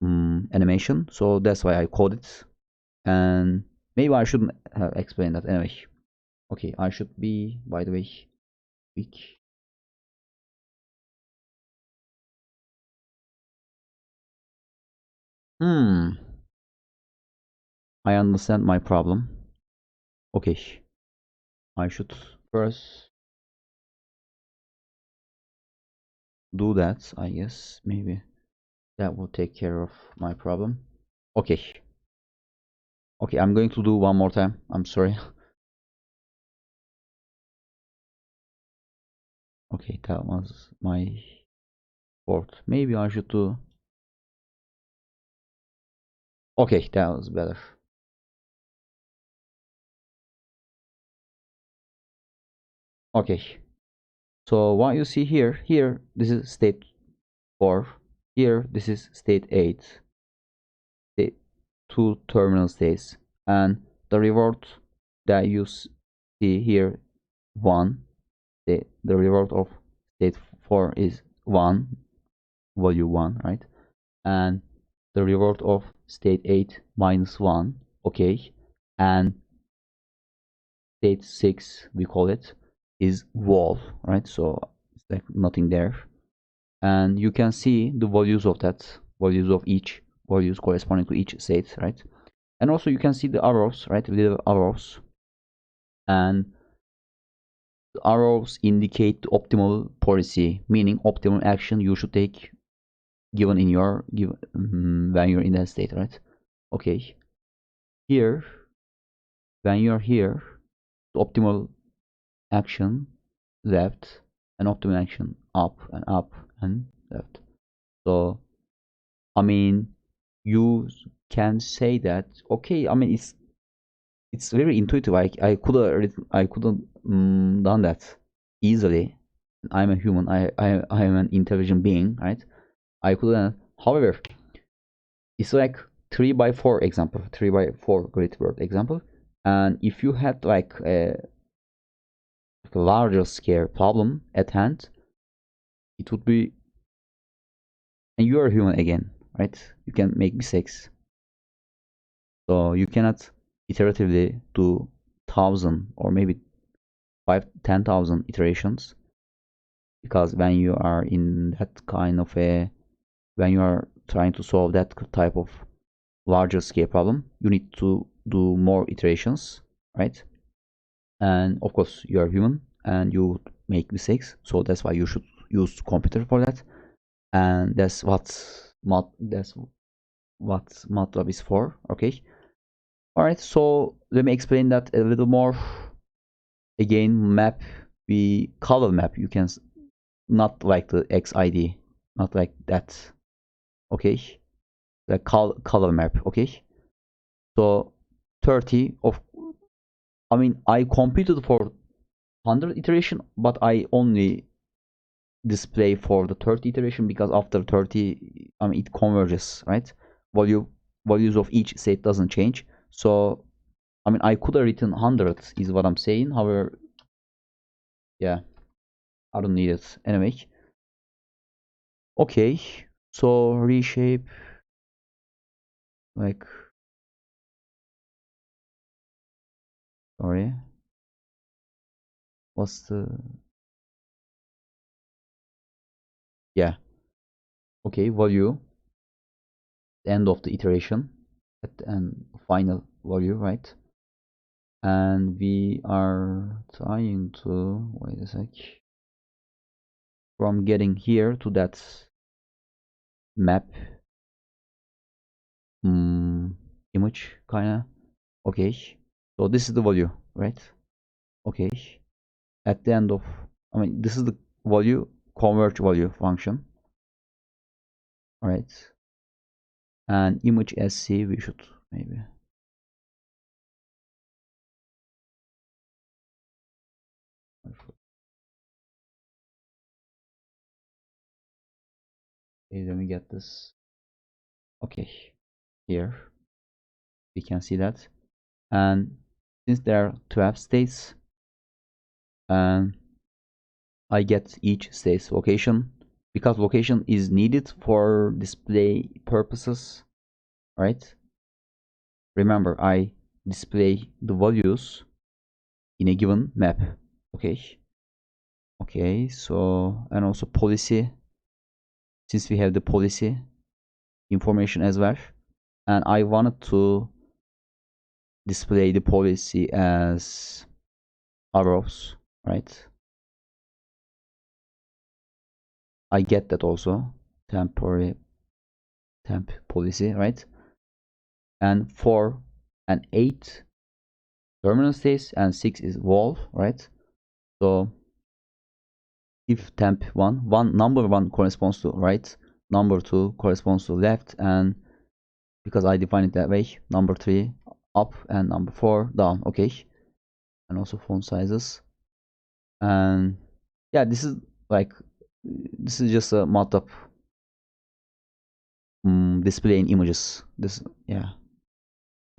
Speaker 1: animation. So that's why I code it, and maybe I shouldn't have explained that anyway. Okay, I should be, by the way, quick. I understand my problem. Okay, I should first do that, I guess. Maybe that will take care of my problem. Okay. Okay, I'm going to do one more time. I'm sorry. Okay, that was my fault. Maybe I should do. Okay, that was better. Okay. So what you see here, this is state 4. Here, this is state 8. The two terminal states. And the reward that you see here, 1. The reward of state 4 is 1, value 1, right? And the reward of state 8 minus 1, okay? And state 6, we call it, is wall, right? So it's like nothing there. And you can see the values of that, values of each, values corresponding to each state, right? And also you can see the arrows, right? Little arrows. And the arrows indicate the optimal policy, meaning optimal action you should take given in your when you're in that state, right? Okay. Here, when you're here, the optimal action left and optimal action up and left. So I mean, you can say that. Okay, I mean it's very intuitive. I could have I couldn't done that easily. I'm a human. I am an intelligent being, right? I could have. However, it's like 3 by 4 example, 3 by 4 grid word example. And if you had like a larger scale problem at hand, it would be, and you are human again, right? You can make mistakes. So you cannot iteratively do 1,000 or maybe 10,000 iterations, because when you are in that kind of a, when you are trying to solve that type of larger scale problem, you need to do more iterations, right? And of course you are human and you make mistakes, so that's why you should use computer for that. And that's what MATLAB is for. Okay, all right, so let me explain that a little more. Again, map, we color map, you can not like the xid, not like that. Okay, the color map. Okay, so 30 of, I mean, I computed for 100 iteration, but I only display for the 30 iteration, because after 30, I mean, it converges, right? Values of each state doesn't change. So I mean, I could have written 100 is what I'm saying. However, yeah, I don't need it anyway. Okay, so reshape, like, sorry, what's the, yeah, okay, value, end of the iteration, at the end, final value, right? And we are trying to, wait a sec, from getting here to that map image, kinda. Okay, so this is the value, right? Okay, at the end of, I mean, this is the value, convert value function, right? And image sc, we should maybe, okay, let me get this. Okay, here we can see that. And since there are 12 states, and I get each state's location, because location is needed for display purposes, right? Remember, I display the values in a given map. Okay, Okay, so, and also policy, since we have the policy information as well, and I wanted to display the policy as arrows, right? I get that also, temporary temp policy, right? And 4 and 8 terminal states and 6 is wall, right? So if temp 1 number 1 corresponds to right, number 2 corresponds to left, and because I define it that way, number 3 up and number 4 down. Okay, and also font sizes. And yeah, this is like, this is just a MATLAB displaying images. This, yeah.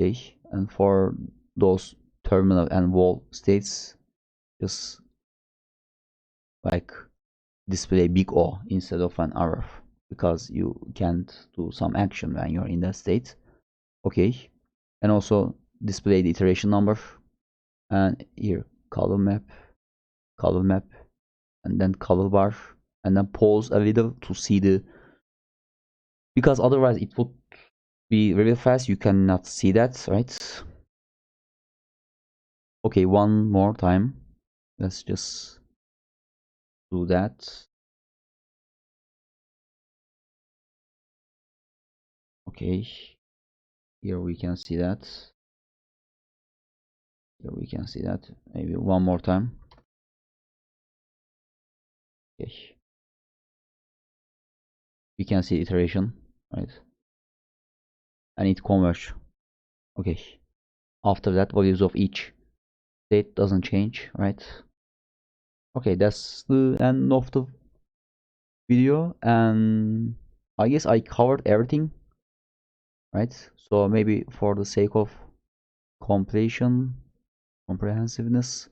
Speaker 1: Okay, and for those terminal and wall states, just like display big O instead of an arrow, because you can't do some action when you're in that state. Okay, and also display the iteration number, and here color map, and then color bar, and then pause a little to see the, because otherwise it would be really fast, you cannot see that, right? Okay, one more time, let's just do that. Okay, here we can see that, here we can see that, maybe one more time. Okay, we can see iteration, right? And it converge. Okay, after that values of each state doesn't change, right? Okay, that's the end of the video, and I guess I covered everything, right? So maybe for the sake of completion, comprehensiveness,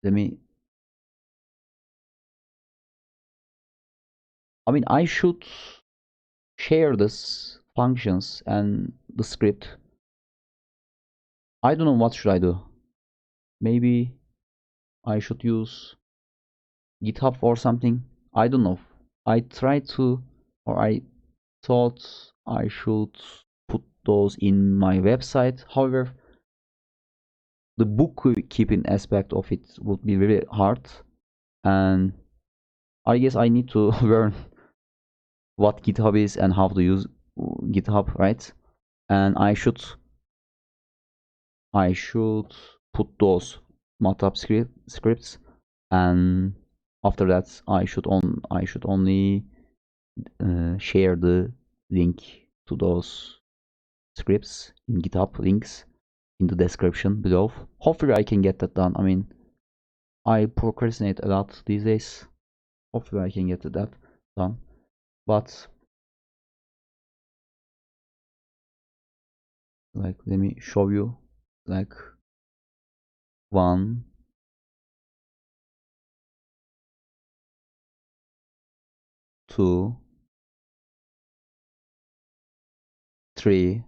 Speaker 1: let me, I mean, I should share this functions and the script. I don't know, what should I do? Maybe I should use GitHub or something. I don't know. I tried to, or I thought I should put those in my website. However, the bookkeeping aspect of it would be really hard, and I guess I need to learn what GitHub is and how to use GitHub, right? And I should put those MATLAB scripts, and after that I should only share the link to those scripts in GitHub links in the description below. Hopefully I can get that done. I mean, I procrastinate a lot these days. Hopefully I can get that done. But like, let me show you, like, 1, 2, 3,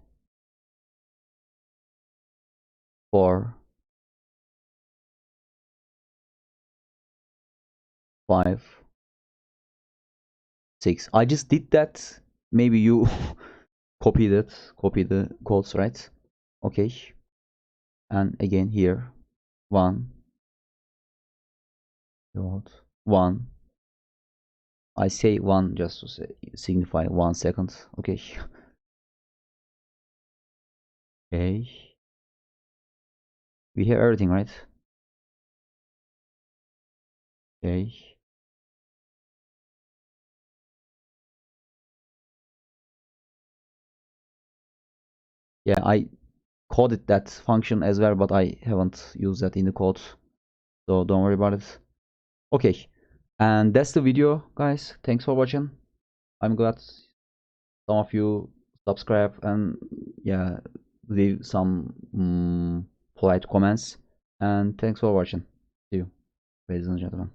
Speaker 1: 4, 5, 6. I just did that. Maybe you copy the codes, right? Okay. And again here, 1, 1. I say 1 just to signify 1 second. Okay. Okay. We have everything, right? Okay. Yeah, I coded that function as well, but I haven't used that in the code, so don't worry about it. Okay, and that's the video, guys. Thanks for watching. I'm glad some of you subscribe and, yeah, leave some polite comments, and thanks for watching. See you, ladies and gentlemen.